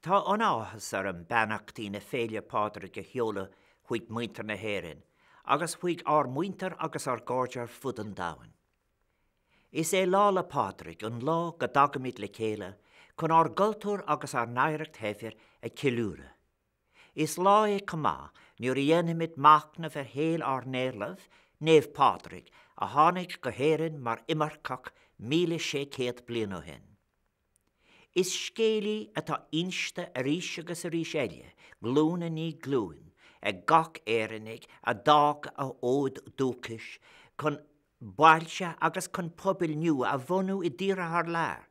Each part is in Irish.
Tá anáthas ar an beannachtaí na Fhéile Pádraig a sheoladh chuig muintir na hÉireann, agus chuig ár muintir agus ár gáidear fud an domhain. Is é lála Pádraig an lá go dagamid le chéile chun ár gultúr agus ár naireacht heifir a ciúra. Is lá é cumá nuair a dhéanamid macnamh ar héal ár néirlah, néamh Pádraig, a tháinig go hÉireann mar imarcach 1600 bliain ó shin. Is scéalaí atá inste a rís agus a rís eile, glúna ní glúin, ag gach éireannig a dag a ód dúchais, chun bailte agus chun pobil nniu a bhunú I dtíre th lear.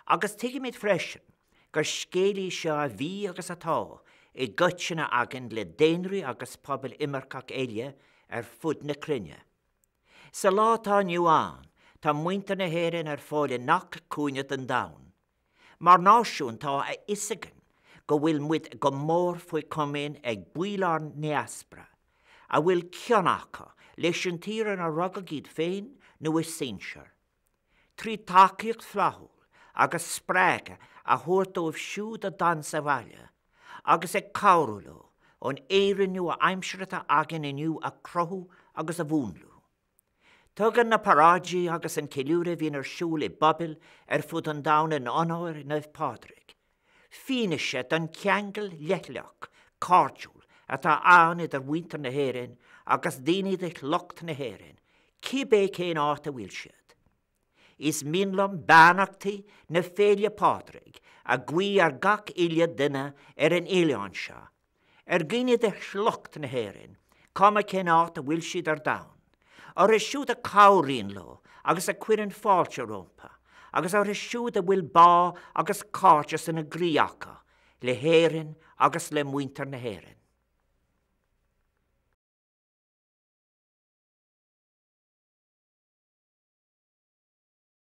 Agus tuigimid freisin, gur scéalaí seo a bhí agus atá, I gutsinna agan le déanraí agus pobil imarcach eile ar fud na crinne. Sa látá nniu an, tá muintir na hÉireann ar fáile nach cúinead an domhain. Mar náisiún tá a isagan go bhfuil muid go mór faoi cumén ag buailár neaspra, a bhfuil ceannacha leis an tíran a rugagíd féin nó is sinsear. Trí tacaíocht flathúil agus spráige a thuirtóibh siúd a dansa bhaile, agus ag cabhrúlú ón éireanniu a aimseirta agan inniu a crothú agus a bhúnlú. Tugan na paráidí agus an ciúra bhíon ar siúil I bobil ar fud an domhain in onáir Naomh Pádraig. Fíneise don ceangal leithleach, cáirtiúil atá anad ar muintir na hÉireann agus daoine ag lucht na hÉireann, cibé cén áit a bhfuil siad. Is mionlam beannachtaí na Fhéile Pádraig a gcuí ar gach uile duine ar an éileán seo. Ar gine de lucht na hÉireann, cuma cén áit a bhfuil siad ar domhain. Ar is siúd a cabhraíonn leo agus a cuireann fáilte rompa, agus ar is siúd a bhfuil bá agus cáirte san na gríocha le hÉireann agus le muintir na hÉireann.